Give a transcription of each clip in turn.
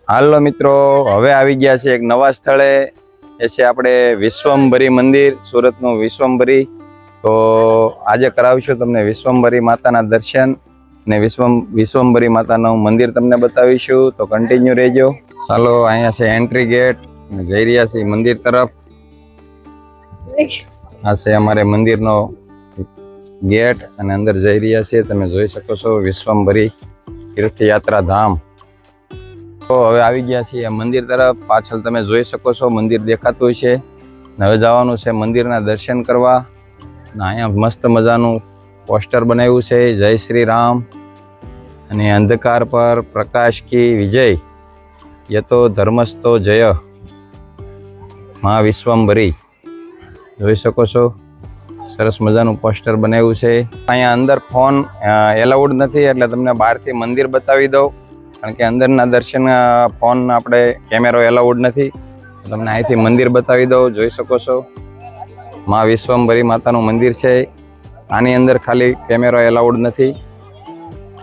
હાલો મિત્રો, હવે આવી ગયા છે એક નવા સ્થળે. એ છે આપણે વિશ્વમભરી મંદિર, સુરતનું વિશ્વમભરી. તો આજે કરાવીશું તમને વિશ્વમભરી માતાના દર્શન ને વિશ્વમભરી માતાનું મંદિર તમને બતાવીશું. તો કન્ટિન્યુ રહેજો. ચાલો, અહીંયા છે એન્ટ્રી ગેટ. જઈ રહ્યા છીએ મંદિર તરફ. આ છે અમારે મંદિરનો ગેટ અને અંદર જઈ રહ્યા છીએ. તમે જોઈ શકો છો વિશ્વમભરી તીર્થયાત્રા ધામ. તો હવે આવી ગયા છીએ મંદિર તરફ. પાછળ તમે જોઈ શકો છો મંદિર દેખાતું છે. હવે જવાનું છે મંદિરના દર્શન કરવા. અહીંયા મસ્ત મજાનું પોસ્ટર બનાવ્યું છે, જય શ્રી રામ અને અંધકાર પર પ્રકાશ કી વિજય, યતો ધર્મસ્તો જય, મા વિશ્વમભરી. જોઈ શકો છો સરસ મજાનું પોસ્ટર બનાવ્યું છે. અહીંયા અંદર ફોન એલાઉડ નથી, એટલે તમને બહારથી મંદિર બતાવી દઉં, કારણ કે અંદરના દર્શન ફોન આપણે કેમેરો એલાઉડ નથી. તમને અહીંથી મંદિર બતાવી દઉં. જોઈ શકો છો મા વિશ્વમભરી માતાનું મંદિર છે. આની અંદર ખાલી કેમેરો એલાઉડ નથી,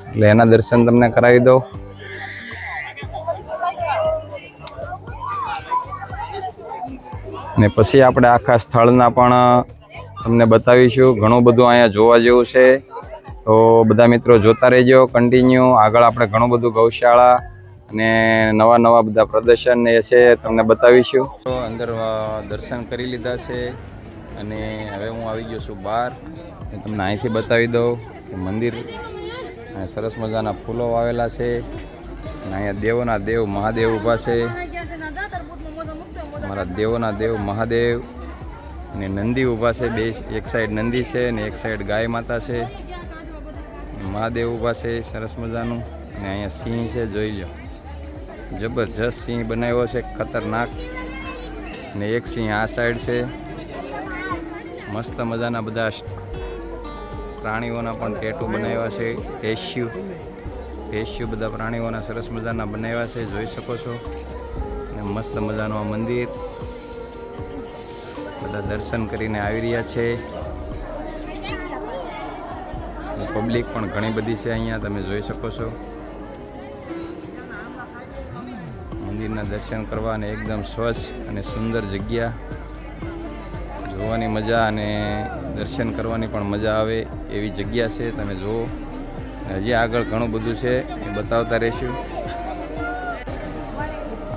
એટલે એના દર્શન તમને કરાવી દઉં. ને પછી આપણે આખા સ્થળના પણ તમને બતાવીશું. ઘણું બધું અહીંયા જોવા જેવું છે, તો બધા મિત્રો જોતા રહેજો કન્ટિન્યુ. આગળ આપણે ઘણું બધું ગૌશાળા અને નવા બધા પ્રદર્શન એ છે તમને બતાવીશું. તો અંદર દર્શન કરી લીધા છે અને હવે હું આવી ગયો છું બહાર. તમને અહીંથી બતાવી દઉં કે મંદિર સરસ મજાના ફૂલો વાવેલા છે અને અહીંયા દેવોના દેવ મહાદેવ ઊભા છે. અમારા દેવોના દેવ મહાદેવ અને નંદી ઊભા છે. બે એક સાઈડ નંદી છે અને એક સાઈડ ગાય માતા છે. મહાદેવ ઊભા છે સરસ મજાનું. અને અહીંયા સિંહ છે, જોઈ લો. જબરજસ્ત સિંહ બનાવ્યો છે, ખતરનાક. ને એક સિંહ આ સાઈડ છે. મસ્ત મજાના બધા પ્રાણીઓના પણ ટેટુ બનાવ્યા છે. ટેસ્યુ બધા પ્રાણીઓના સરસ મજાના બનાવ્યા છે, જોઈ શકો છો. અને મસ્ત મજાનું આ મંદિર. બધા દર્શન કરીને આવી રહ્યા છે. પબ્લિક પણ ઘણી બધી છે અહીંયા, તમે જોઈ શકો છો. મંદિરના દર્શન કરવા અને એકદમ સ્વચ્છ અને સુંદર જગ્યા. જોવાની મજા અને દર્શન કરવાની પણ મજા આવે એવી જગ્યા છે. તમે જુઓ, હજી આગળ ઘણું બધું છે એ બતાવતા રહીશું.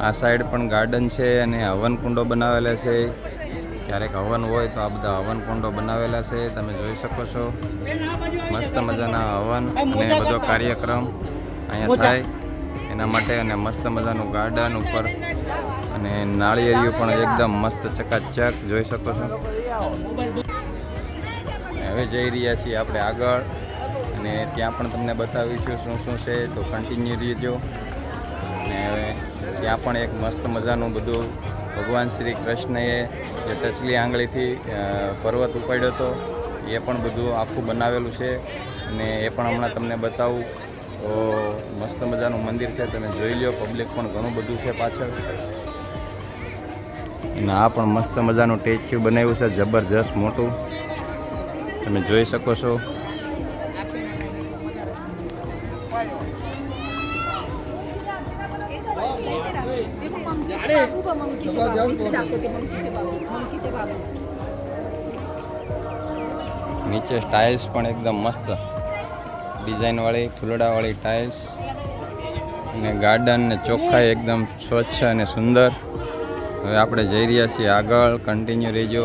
આ સાઈડ પણ ગાર્ડન છે અને હવન કુંડો બનાવેલા છે. ક્યારેક હવન હોય તો આ બધા હવન કુંડો બનાવેલા છે, તમે જોઈ શકો છો. મસ્ત મજાના હવન અને બધો કાર્યક્રમ અહીંયા થાય એના માટે. અને મસ્ત મજાનું ગાર્ડન ઉપર અને નાળિયેરિયું પણ એકદમ મસ્ત ચકાચક, જોઈ શકો છો. હવે જઈ રહ્યા છીએ આપણે આગળ અને ત્યાં પણ તમને બતાવીશું શું છે, તો કન્ટિન્યુ રહેજો. અને હવે ત્યાં પણ એક મસ્ત મજાનું બધું ભગવાન શ્રી કૃષ્ણએ જે ટચલી આંગળીથી પર્વત ઉપાડ્યો હતો એ પણ બધું આખું બનાવેલું છે અને એ પણ હમણાં તમને બતાવું. તો મસ્ત મજાનું મંદિર છે, તમે જોઈ લો. પબ્લિક પણ ઘણું બધું છે પાછળ. અને આ પણ મસ્ત મજાનું ટેચ્યુ બનાવ્યું છે, જબરજસ્ત મોટું, તમે જોઈ શકો છો. નીચે ટાઇલ્સ પણ એકદમ મસ્ત ડિઝાઇન વાળી, ફૂલડા વાળી ટાઇલ્સ. અને ગાર્ડન ને ચોખ્ખાઈ એકદમ સ્વચ્છ અને સુંદર. હવે આપણે જઈ રહ્યા છીએ આગળ, કન્ટિન્યુ રહેજો.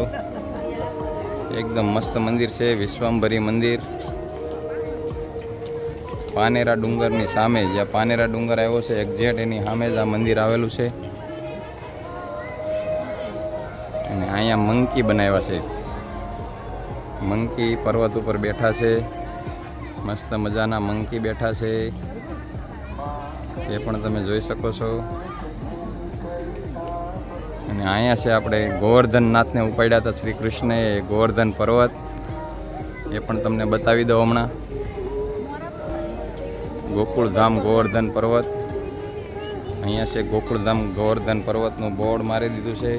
એકદમ મસ્ત મંદિર છે, વિશ્વમભરી મંદિર. પાનેરા ડુંગરની સામે, જ્યાં પાનેરા ડુંગર આવ્યો છે એક્ઝેક્ટ એની સામે જ આ મંદિર આવેલું છે. અને અહીંયા મંકી બનાવ્યા છે. મંકી પર્વત ઉપર બેઠા છે, મસ્ત મજાના મંકી બેઠા છે, એ પણ તમે જોઈ શકો છો. અને અહીંયા છે આપણે ગોવર્ધનનાથને ઉપાડ્યા હતા શ્રી કૃષ્ણએ, ગોવર્ધન પર્વત, એ પણ તમને બતાવી દઉં હમણાં. ગોકુળધામ ગોવર્ધન પર્વત. અહીંયા છે ગોકુળધામ ગોવર્ધન પર્વતનું બોર્ડ મારી દીધું છે.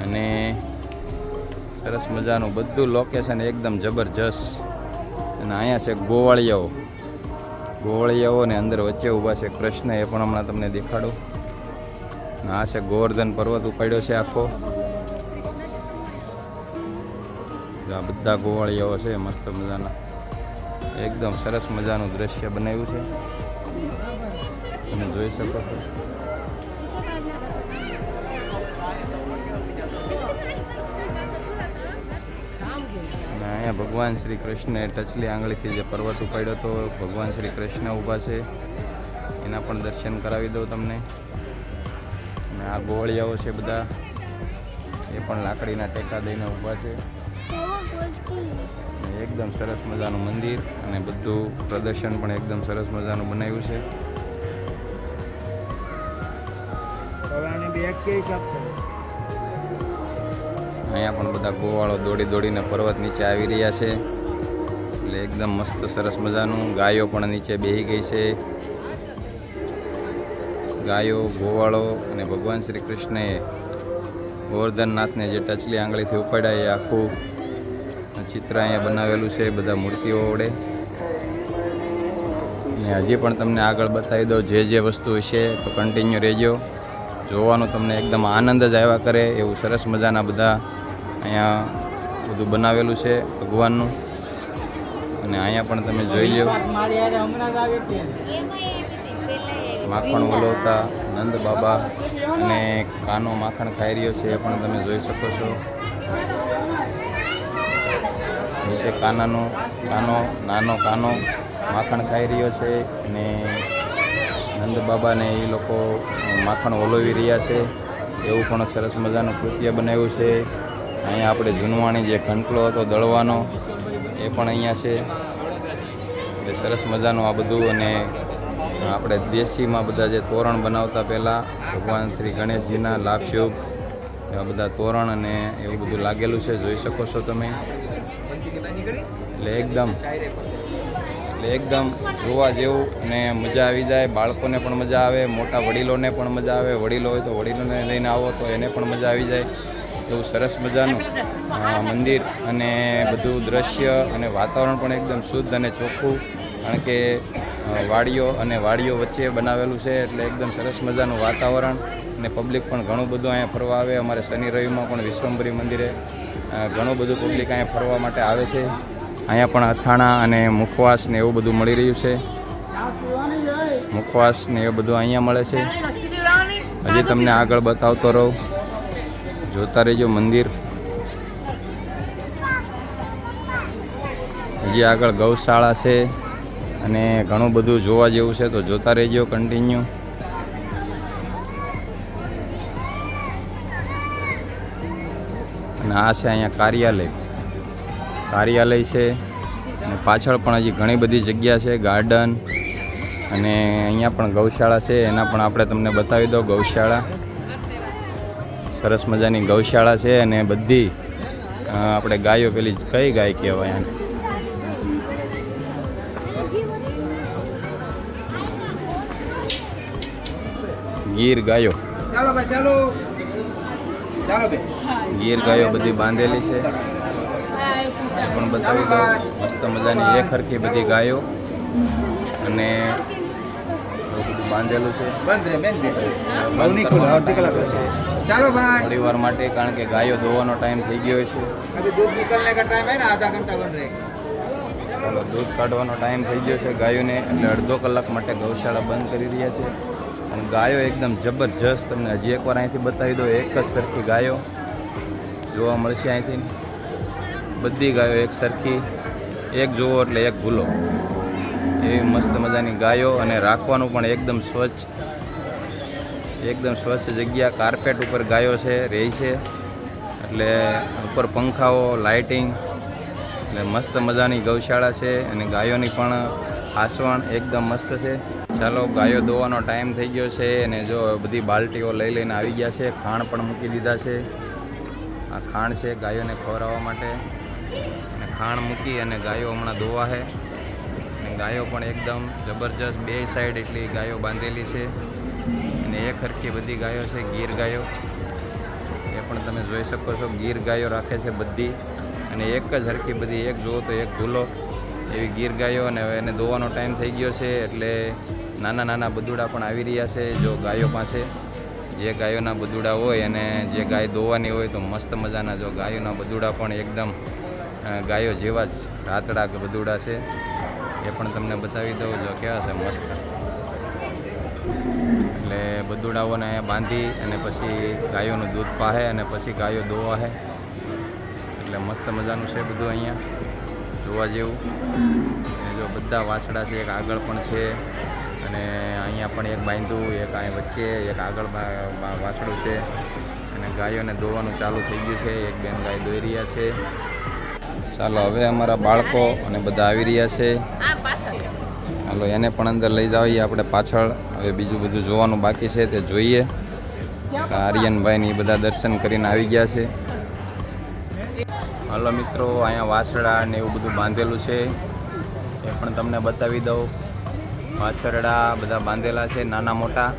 અને સરસ મજાનું બધું લોકેશન એકદમ જબરજસ્ત. અને અહીંયા છે ગોવાળિયાઓ. અને અંદર વચ્ચે ઊભા છે કૃષ્ણ, એ પણ હમણાં તમને દેખાડું. આ છે ગોવર્ધન પર્વત ઉપાડ્યો છે આખો. આ બધા ગોવાળિયાઓ છે મસ્ત મજાના. એકદમ સરસ મજાનું દ્રશ્ય બનાવ્યું છે, તમે જોઈ શકો છો. અહીંયા ભગવાન શ્રી કૃષ્ણે ટચલી આંગળીથી જે પર્વત ઉપાડ્યો હતો, ભગવાન શ્રી કૃષ્ણ ઊભા છે, એના પણ દર્શન કરાવી દઉં તમને. અને આ ગોવાળિયાઓ છે બધા, એ પણ લાકડીના ટેકા દઈને ઊભા છે. એકદમ સરસ મજાનું મંદિર અને બધું પ્રદર્શન પણ એકદમ સરસ મજાનું બનાવ્યું છે. અહીંયા પણ બધા ગોવાળો દોડી દોડીને પર્વત નીચે આવી રહ્યા છે. એટલે એકદમ મસ્ત સરસ મજાનું. ગાયો પણ નીચે બેસી ગઈ છે. ગાયો, ગોવાળો અને ભગવાન શ્રી કૃષ્ણએ ગોવર્ધનનાથને જે ટચલી આંગળીથી ઉપાડ્યા એ આખું ચિત્ર અહીંયા બનાવેલું છે બધા મૂર્તિઓ વડે. અને હજી પણ તમને આગળ બતાવી દઉં જે જે વસ્તુ છે, તો કન્ટિન્યુ રહેજો. જોવાનું તમને એકદમ આનંદ જ આવ્યા કરે એવું સરસ મજાના બધા અહીંયા બધું બનાવેલું છે ભગવાનનું. અને અહીંયા પણ તમે જોઈ લો, માખણ વલોવતા નંદ બાબા અને કાનો માખણ ખાઈ રહ્યો છે, એ પણ તમે જોઈ શકો છો. નીચે કાનો નાનો કાનો માખણ ખાઈ રહ્યો છે અને નંદ બાબાને એ લોકો માખણ ઓલવી રહ્યા છે. એવું પણ સરસ મજાનું કૃત્ય બનાવ્યું છે. અહીંયા આપણે જૂનવાણી જે ઘંટલો હતો દળવાનો, એ પણ અહીંયા છે. એ સરસ મજાનું આ બધું. અને આપણે દેશીમાં બધા જે તોરણ બનાવતા પહેલાં ભગવાન શ્રી ગણેશજીના લાભશુભ એવા બધા તોરણ અને એવું બધું લાગેલું છે, જોઈ શકો છો તમે. એટલે એકદમ જોવા જેવું અને મજા આવી જાય. બાળકોને પણ મજા આવે, મોટા વડીલોને પણ મજા આવે. વડીલો હોય તો વડીલોને લઈને આવો તો એને પણ મજા આવી જાય. એવું સરસ મજાનું મંદિર અને બધું દ્રશ્ય અને વાતાવરણ પણ એકદમ શુદ્ધ અને ચોખ્ખું, કારણ કે વાડીઓ વચ્ચે બનાવેલું છે. એટલે એકદમ સરસ મજાનું વાતાવરણ અને પબ્લિક પણ ઘણું બધું અહીંયા ફરવા આવે. અમારે શનિ રવિમાં પણ વિશ્વંભરી મંદિરે ઘણું બધું પબ્લિક અહીંયા ફરવા માટે આવે છે. અહીંયા પણ અથાણા અને મુખવાસ ને એવું બધું મળી રહ્યું છે. મુખવાસ ને એવું બધું અહીંયા મળે છે. હજી તમને આગળ બતાવતો રહું, જોતા રહેજો મંદિર. હજી આગળ ગૌશાળા છે અને ઘણું બધું જોવા જેવું છે, તો જોતા રહેજો કન્ટિન્યુ. અને આ છે અહીંયા કાર્યાલય છે. અને પાછળ પણ હજી ઘણી બધી જગ્યા છે, ગાર્ડન. અને અહીંયા પણ ગૌશાળા છે, એના પણ આપણે તમને બતાવી દો. ગૌશાળા સરસ મજાની ગૌશાળા છે. અને બધી આપણે ગાયો, પેલી કઈ ગાય કહેવાય, ગીર ગાયો. ગીર ગાયો બધી બાંધેલી છે, એ પણ બતાવી દો. મસ્ત મજાની એક હરખી બધી ગાયો અને બાંધેલું છે થોડી વાર માટે, કારણ કે ગાયો ધોવાનો ટાઈમ થઈ ગયો છે. ચાલો, દૂધ કાઢવાનો ટાઈમ થઈ ગયો છે ગાયોને, એટલે અડધો કલાક માટે ગૌશાળા બંધ કરી રહ્યા છે. અને ગાયો એકદમ જબરજસ્ત, તમને હજી એકવાર અહીંથી બતાવી દો. એક જ સરખી ગાયો જોવા મળશે અહીંથી. બધી ગાયો એક સરખી, એક જુઓ એટલે એક ભૂલો એવી મસ્ત મજાની ગાયો. અને રાખવાનું પણ એકદમ સ્વચ્છ જગ્યા. કાર્પેટ ઉપર ગાયો છે, રહે છે. એટલે ઉપર પંખાઓ, લાઇટિંગ, એટલે મસ્ત મજાની ગૌશાળા છે. અને ગાયોની પણ આસવણ એકદમ મસ્ત છે. ચાલો, ગાયો દોવાનો ટાઈમ થઈ ગયો છે. અને જો બધી બાલટીઓ લઈને આવી ગયા છે. ખાણ પણ મૂકી દીધા છે. આ ખાણ છે ગાયોને ખવડાવવા માટે. અને ખાણ મૂકી અને ગાયો હમણાં દોવા છે. અને ગાયો પણ એકદમ જબરજસ્ત, બે સાઈડ એટલી ગાયો બાંધેલી છે. અને એક હરખી બધી ગાયો છે, ગીર ગાયો. એ પણ તમે જોઈ શકો છો, ગીર ગાયો રાખે છે બધી. અને એક જ હરખી બધી, એક જુઓ તો એક ભૂલો એવી ગીર ગાયો. અને હવે એને દોવાનો ટાઈમ થઈ ગયો છે, એટલે નાના નાના બદુડા પણ આવી રહ્યા છે જો ગાયો પાસે. જે ગાયોના બદુડા હોય અને જે ગાય દોવાની હોય તો મસ્ત મજાના જો ગાયોના બદુડા પણ એકદમ ગાયો જેવા જ રાતડા બદુડા છે. એ પણ તમને બતાવી દઉં જો કેવા છે મસ્ત. એટલે બદુડાઓને અહીંયા બાંધી અને પછી ગાયોનું દૂધ પાહે અને પછી ગાયો દોવા છે. એટલે મસ્ત મજાનું છે બધું અહીંયા જોવા જેવું. અને જો બધા વાછડા છે, એક આગળ પણ છે અને અહીંયા પણ એક બાંધ્યું, એક અહીં વચ્ચે, એક આગળ વાછડું છે. અને ગાયોને દોવાનું ચાલુ થઈ ગયું છે. એક બેન ગાય દોઈ રહ્યા છે. ચાલો હવે અમારા બાળકો અને બધા આવી રહ્યા છે. ચાલો એને પણ અંદર લઈ જઈએ આપણે પાછળ. હવે બીજું બધું જોવાનું બાકી છે તે જોઈએ. આર્યનભાઈની બધા દર્શન કરીને આવી ગયા છે. હાલો મિત્રો, અહીંયા વાછરડા ને એવું બધું બાંધેલું છે એ પણ તમને બતાવી દઉં. વાછરડા બધા બાંધેલા છે નાના મોટા.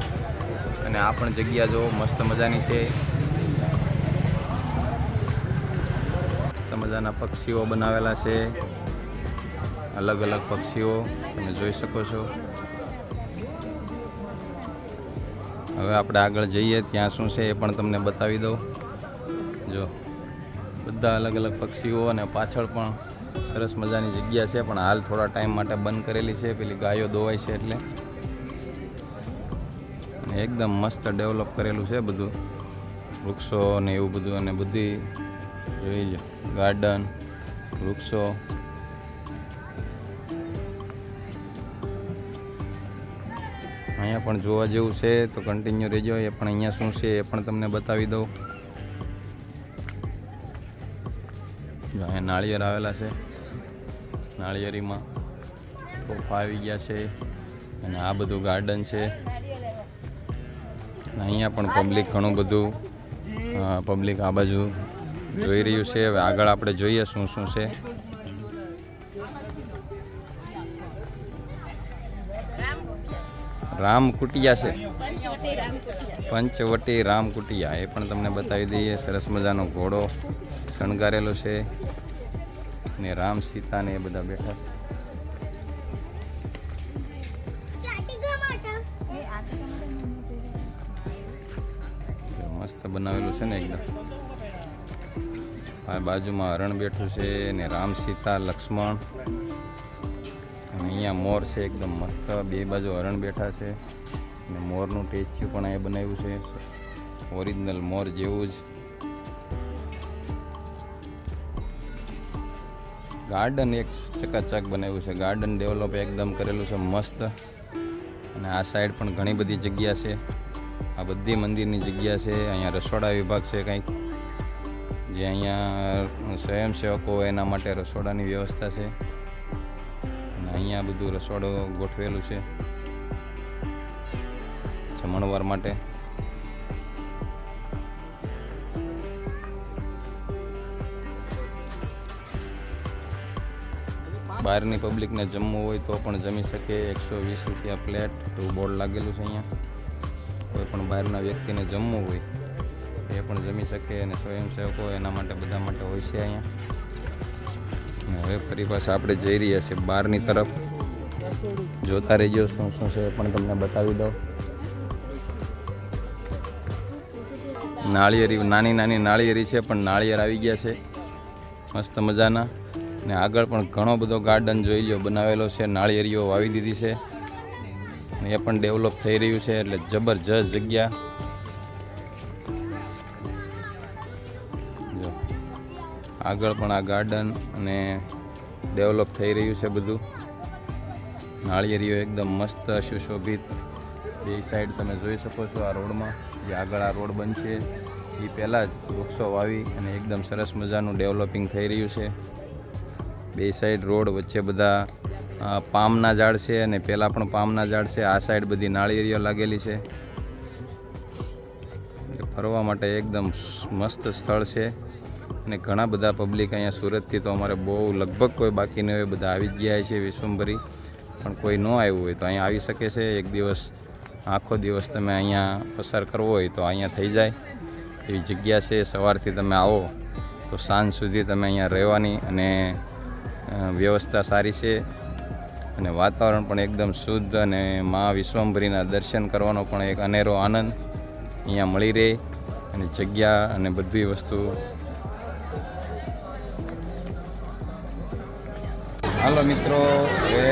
અને આ પણ જગ્યા જો મસ્ત મજાની છે. મસ્ત મજાના પક્ષીઓ બનાવેલા છે, અલગ અલગ પક્ષીઓ તમે જોઈ શકો છો. હવે આપણે આગળ જઈએ ત્યાં શું છે એ પણ તમને બતાવી દઉં. જો બધા અલગ અલગ પક્ષીઓ અને પાછળ પણ સરસ મજાની જગ્યા છે, પણ હાલ થોડા ટાઈમ માટે બંધ કરેલી છે, પેલી ગાયો દોવાય છે એટલે. અને એકદમ મસ્ત ડેવલપ કરેલું છે બધું, વૃક્ષો ને એવું બધું. અને બધી જોઈ લો ગાર્ડન, વૃક્ષો. અહીંયા પણ જોવા જેવું છે તો કન્ટિન્યુ રહેજો. એ પણ અહીંયા શું છે એ પણ તમને બતાવી દઉં. અહીંયા નાળિયેર આવેલા છે, નાળિયેરીમાં તોફા આવી ગયા છે. અને આ બધું ગાર્ડન છે. અહીંયા પણ પબ્લિક ઘણું બધું પબ્લિક આ બાજુ જોઈ રહ્યું છે. હવે આગળ આપણે જોઈએ શું શું છે. રામકુટિયા છે, પંચવટી રામકુટિયા, એ પણ તમને બતાવી દઈએ. સરસ મજાનો ઘોડો શણગારેલો છે ને રામ સીતા ને એ બધા બેઠા. મસ્ત બનાવેલું છે ને એકદમ. આ બાજુમાં હરણ બેઠું છે ને રામ સીતા લક્ષ્મણ. અને અહીંયા મોર છે એકદમ મસ્ત, બે બાજુ હરણ બેઠા છે. અને મોરનું ટેચ્યુ પણ અહીંયા બનાવ્યું છે, ઓરિજિનલ મોર જેવું જ. ગાર્ડન એક ચકાચક બનાવ્યું છે, ગાર્ડન ડેવલપ એકદમ કરેલું છે મસ્ત. અને આ સાઈડ પણ ઘણી બધી જગ્યા છે. આ બધી મંદિરની જગ્યા છે. અહીંયા રસોડા વિભાગ છે કંઈક, જે અહીંયા સ્વયંસેવકો એના માટે રસોડાની વ્યવસ્થા છે. અને અહીંયા બધું રસોડું ગોઠવેલું છે જમણવાર માટે. બહારની પબ્લિકને જમવું હોય તો પણ જમી શકે. 120 રૂપિયા પ્લેટ એવું બોર્ડ લાગેલું છે અહીંયા. કોઈ પણ બહારના વ્યક્તિને જમવું હોય એ પણ જમી શકે. અને સ્વયંસેવકો એના માટે બધા માટે હોય છે અહીંયા. હવે ફરી પાછા આપણે જઈ રહ્યા છીએ બહારની તરફ. જોતા રહીજો શું શું છે એ પણ તમને બતાવી દઉં. નાળિયેરી, નાની નાની નાળિયેરી છે, પણ નાળિયેર આવી ગયા છે મસ્ત મજાના. ને આગળ પણ ઘણો બધો ગાર્ડન જોઈ લો બનાવેલો છે, નાળિયેરીઓ વાવી દીધી છે. અને એ પણ ડેવલપ થઈ રહ્યું છે, એટલે જબરજસ્ત જગ્યા. જો આગળ પણ આ ગાર્ડન અને ડેવલપ થઈ રહ્યું છે બધું. નાળિયેરીઓ એકદમ મસ્ત સુશોભિત. બે સાઈડ તમે જોઈ શકો છો આ રોડમાં, જે આગળ આ રોડ બનશે એ પહેલાં જ વૃક્ષો વાવી અને એકદમ સરસ મજાનું ડેવલપિંગ થઈ રહ્યું છે. બે સાઈડ રોડ, વચ્ચે બધા પામના ઝાડ છે અને પહેલાં પણ પામના ઝાડ છે. આ સાઈડ બધી નાળિયેરીઓ લાગેલી છે. ફરવા માટે એકદમ મસ્ત સ્થળ છે. અને ઘણા બધા પબ્લિક અહીંયા સુરતથી તો અમારે બહુ લગભગ કોઈ બાકી નહીં હોય, બધા આવી જ ગયા છે વિશ્વભરી. પણ કોઈ ન આવ્યું હોય તો અહીંયા આવી શકે છે. એક દિવસ, આખો દિવસ તમે અહીંયા પસાર કરવો હોય તો અહીંયા થઈ જાય એવી જગ્યા છે. સવારથી તમે આવો તો સાંજ સુધી તમે અહીંયા રહેવાની અને વ્યવસ્થા સારી છે. અને વાતાવરણ પણ એકદમ શુદ્ધ. અને મા વિશ્વંભરીના દર્શન કરવાનો પણ એક અનેરો આનંદ. અહીંયા મળી રહે અને જગ્યા અને બધી વસ્તુ. હાલો મિત્રો, હવે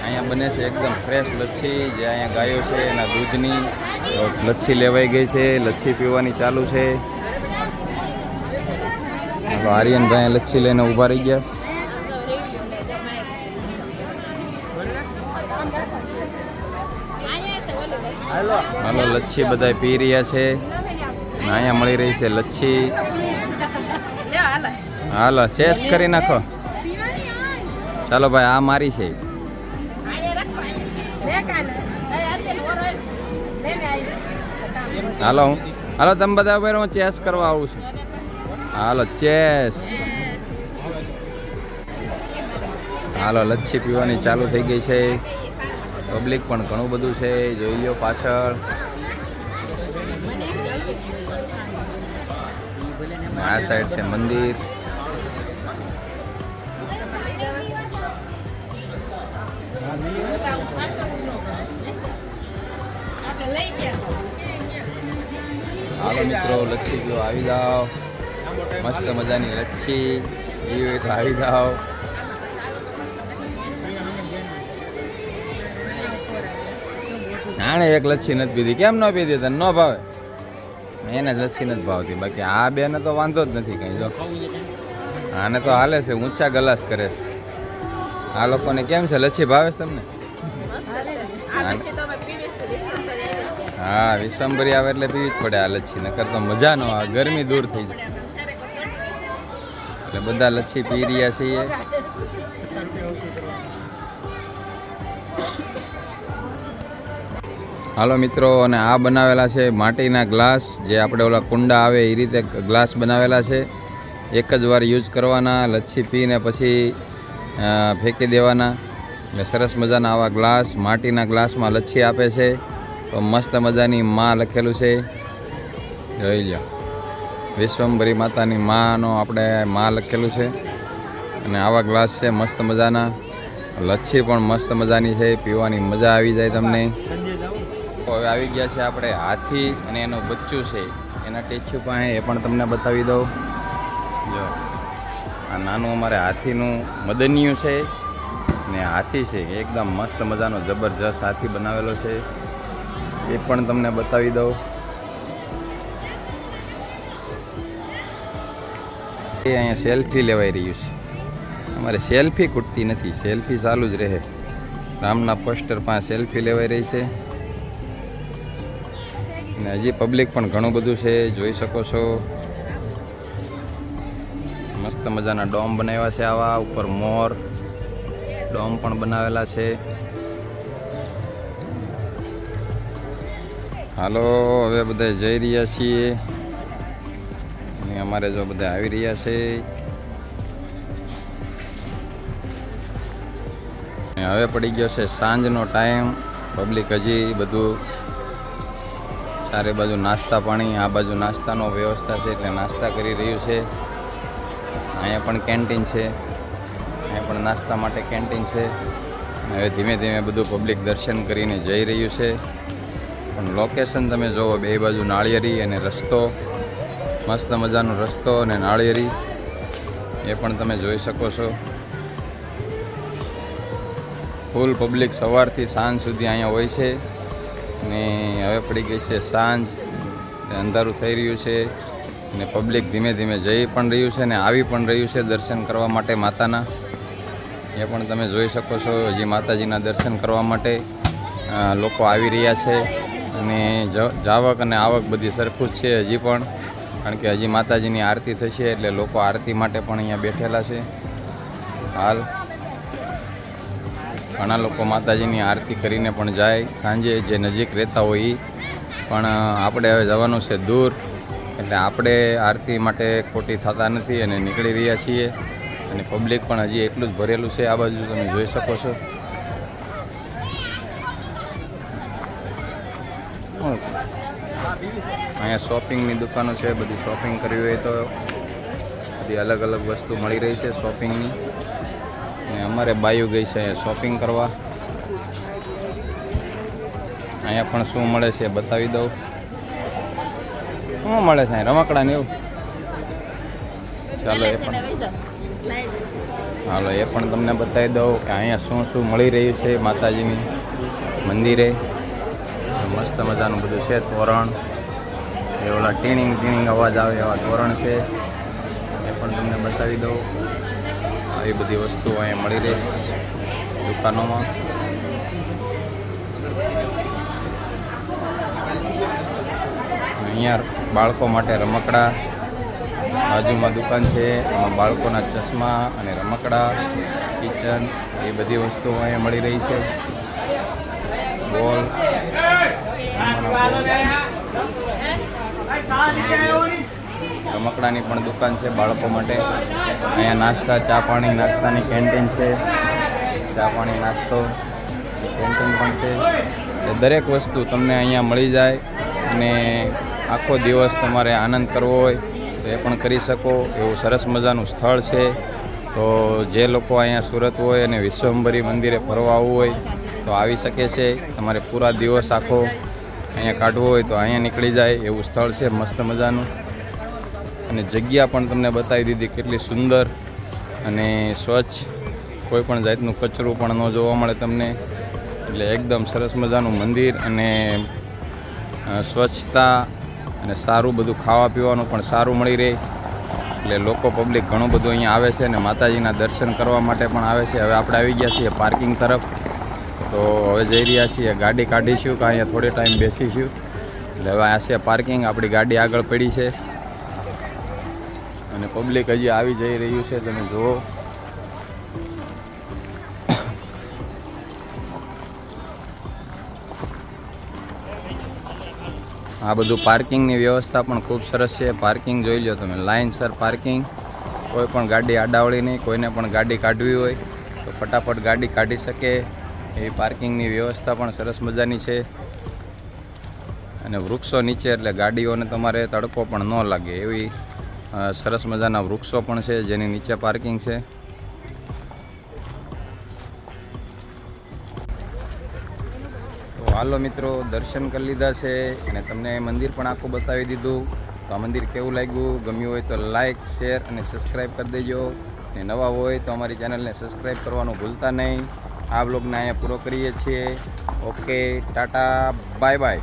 અહીંયા બને છે એકદમ ફ્રેશ લચ્છી, જે અહીંયા ગાયો છે એના દૂધની લચ્છી લેવાઈ ગઈ છે, લચ્છી પીવાની ચાલુ છે. હાલો આર્યનભાઈ લચ્છી લઈને ઊભા રહી ગયા. હાલો લચ્છી બધા પી રહ્યા છે, અહીંયા મળી રહી છે લચ્છી. હાલો ચેસ કરી નાખો. ચાલો ભાઈ, આ મારી છે. હાલો તમે બધા ઉભા રહો, હું ચેસ કરવા આવું છું. હાલો ચેસ. હાલો લચ્છી પીવાની ચાલુ થઈ ગઈ છે. પબ્લિક પણ ઘણું બધું છે, જોઈ લો પાછળ. આ સાઈડ છે મંદિર. હાલો મિત્રો, લચ્છી પીવો આવી જાઓ. મસ્ત મજાની લચ્છી પીવી હોય તો આવી જાઓ. આને એક લચ્છી નથી પીધી. કેમ ન પીધી? તને ન ભાવે? એને લચ્છી નથી ભાવતી. બાકી આ બેને તો વાંધો જ નથી કઈ. જો આને તો હાલે છે, ઊંચા ગલાસ કરે છે. આ લોકોને કેમ છે, લચ્છી ભાવે છે તમને? હા, વિશ્વંભરી આવે એટલે પીવી જ પડે આ લચ્છી, નકર તો મજા ન આવે, ગરમી દૂર થઈ જાય. એટલે બધા લચ્છી પી રહ્યા છીએ. હાલો મિત્રો, અને આ બનાવેલા છે માટીના ગ્લાસ, જે આપણે ઓલા કુંડા આવે એ રીતે ગ્લાસ બનાવેલા છે. એક જ વાર યુઝ કરવાના, લચ્છી પીને પછી ફેંકી દેવાના. એટલે સરસ મજાના આવા ગ્લાસ, માટીના ગ્લાસમાં લચ્છી આપે છે. તો મસ્ત મજાની માં લખેલું છે, જોઈ લો. વિશ્વંભરી માતાની માનો આપણે માં લખેલું છે. અને આવા ગ્લાસ છે મસ્ત મજાના. લચ્છી પણ મસ્ત મજાની છે, પીવાની મજા આવી જાય તમને. હવે આવી ગયા છે આપણે હાથી અને એનું બચ્ચું છે, એના ટેચ્યુ પાસે, એ પણ તમને બતાવી દઉં. જો આ નાનું અમારે હાથીનું મદનિયું છે, ને હાથી છે એકદમ મસ્ત મજાનો જબરજસ્ત હાથી બનાવેલો છે, એ પણ તમને બતાવી દઉં. એ અહીંયા સેલ્ફી લેવાઈ રહ્યું છે. અમારે સેલ્ફી ખૂટતી નથી, સેલ્ફી ચાલુ જ રહે. રામના પોસ્ટર પાસે સેલ્ફી લેવાઈ રહી છે. અને હજી પબ્લિક પણ ઘણું બધું છે, જોઈ શકો છો. મસ્ત મજાના ડોમ બનાવ્યા છે, આવા ઉપર મોર ડોમ પણ બનાવેલા છે. હાલો હવે બધા જઈ રહ્યા છીએ, અને અમારે જો બધા આવી રહ્યા છે. હવે પડી ગયો છે સાંજનો ટાઈમ. પબ્લિક હજી બધું ચારે બાજુ નાસ્તા પાણી, આ બાજુ નાસ્તાનો વ્યવસ્થા છે એટલે નાસ્તા કરી રહ્યું છે. અહીંયા પણ કેન્ટીન છે, અહીંયા પણ નાસ્તા માટે કેન્ટીન છે. હવે ધીમે ધીમે બધું પબ્લિક દર્શન કરીને જઈ રહ્યું છે. પણ લોકેશન તમે જુઓ, બે બાજુ નાળિયેરી અને રસ્તો, મસ્ત મજાનો રસ્તો અને નાળિયેરી, એ પણ તમે જોઈ શકો છો. ફૂલ પબ્લિક સવારથી સાંજ સુધી અહીંયા હોય છે. અને હવે પડી ગઈ છે સાંજ, અંધારું થઈ રહ્યું છે, અને પબ્લિક ધીમે ધીમે જઈ પણ રહ્યું છે ને આવી પણ રહ્યું છે દર્શન કરવા માટે માતાના. એ પણ તમે જોઈ શકો છો. હજી માતાજીના દર્શન કરવા માટે લોકો આવી રહ્યા છે. અને જાવક અને આવક બધી સરખું જ છે હજી પણ, કારણ કે હજી માતાજીની આરતી થશે એટલે લોકો આરતી માટે પણ અહીંયા બેઠેલા છે. હાલ ઘણા લોકો માતાજીની આરતી કરીને પણ જાય સાંજે, જે નજીક રહેતા હોય એ. પણ આપણે હવે જવાનું છે દૂર, એટલે આપણે આરતી માટે ખોટી થતા નથી અને નીકળી રહ્યા છીએ. અને પબ્લિક પણ હજી એટલું જ ભરેલું છે. આ બાજુ તમે જોઈ શકો છો. અહીંયા શોપિંગની દુકાનો છે, બધી શોપિંગ કરવી હોય તો બધી અલગ અલગ વસ્તુ મળી રહી છે શોપિંગની. અને અમારે બાયું ગઈ છે શોપિંગ કરવા. અહીંયા પણ શું મળે છે બતાવી દઉં. શું મળે છે રમકડા ને એવું? ચાલો એ પણ હાલો એ પણ તમને બતાવી દઉં કે અહીંયા શું શું મળી રહ્યું છે માતાજીની મંદિરે. મસ્ત મજાનું બધું છે. તોરણ એ ઓલા ટીનિંગ ટીનિંગ અવાજ આવે એવા તોરણ છે, એ પણ તમને બતાવી દઉં. આવી બધી વસ્તુઓ અહીંયા મળી રહી દુકાનોમાં. અહીંયા બાળકો માટે રમકડા, બાજુમાં દુકાન છે એમાં બાળકોના ચશ્મા અને રમકડા, કિચન એ બધી વસ્તુઓ અહીંયા મળી રહી છે. બોલ, રમકડાની પણ દુકાન છે બાળકો માટે. અહીંયા નાસ્તા, ચા પાણી, નાસ્તાની કેન્ટીન છે. ચા પાણી નાસ્તો કેન્ટીન પણ છે. દરેક વસ્તુ તમને અહીંયા મળી જાય અને આખો દિવસ તમારે આનંદ કરવો હોય તો એ પણ કરી શકો એવું સરસ મજાનું સ્થળ છે. તો જે લોકો અહીંયા સુરત હોય અને વિશ્વંભરી મંદિરે ફરવા આવવું હોય તો આવી શકે છે. તમારે પૂરા દિવસ આખો અહીંયા કાઢવો હોય તો અહીંયા નીકળી જાય એવું સ્થળ છે મસ્ત મજાનું. અને જગ્યા પણ તમને બતાવી દીધી કેટલી સુંદર અને સ્વચ્છ, કોઈ પણ જાતનું કચરું પણ ન જોવા મળે તમને. એટલે એકદમ સરસ મજાનું મંદિર અને સ્વચ્છતા અને સારું બધું ખાવા પીવાનું પણ સારું મળી રહે. એટલે લોકો પબ્લિક ઘણું બધું અહીંયા આવે છે અને માતાજીના દર્શન કરવા માટે પણ આવે છે. હવે આપણે આવી ગયા છીએ પાર્કિંગ તરફ, તો હવે જઈ રહ્યા છીએ ગાડી કાઢીશું કે અહીંયા થોડે ટાઈમ બેસીશું. એટલે હવે આ છે પાર્કિંગ, આપણી ગાડી આગળ પડી છે અને પબ્લિક હજી આવી જઈ રહ્યું છે, તમે જુઓ. આ બધું પાર્કિંગની વ્યવસ્થા પણ ખૂબ સરસ છે. પાર્કિંગ જોઈ લો તમે, લાઇનસર પાર્કિંગ, કોઈ પણ ગાડી આડાવળી નહીં. કોઈને પણ ગાડી કાઢવી હોય તો ફટાફટ ગાડી કાઢી શકે એવી પાર્કિંગની વ્યવસ્થા પણ સરસ મજાની છે. અને વૃક્ષો નીચે એટલે ગાડીઓને તમારે તડકો પણ ન લાગે એવી સરસ મજાના વૃક્ષો પણ છે જેની નીચે પાર્કિંગ છે. હાલો મિત્રો, દર્શન કરી લીધા છે અને તમને મંદિર પણ આખું બતાવી દીધું. તો આ મંદિર કેવું લાગ્યું, ગમ્યું હોય તો લાઇક, શેર અને સબસ્ક્રાઈબ કરી દેજો. અને નવા હોય તો અમારી ચેનલને સબસ્ક્રાઈબ કરવાનું ભૂલતા નહીં. આ બ્લોગને અહીંયા પૂરો કરીએ છીએ. Okay, Tata, bye bye.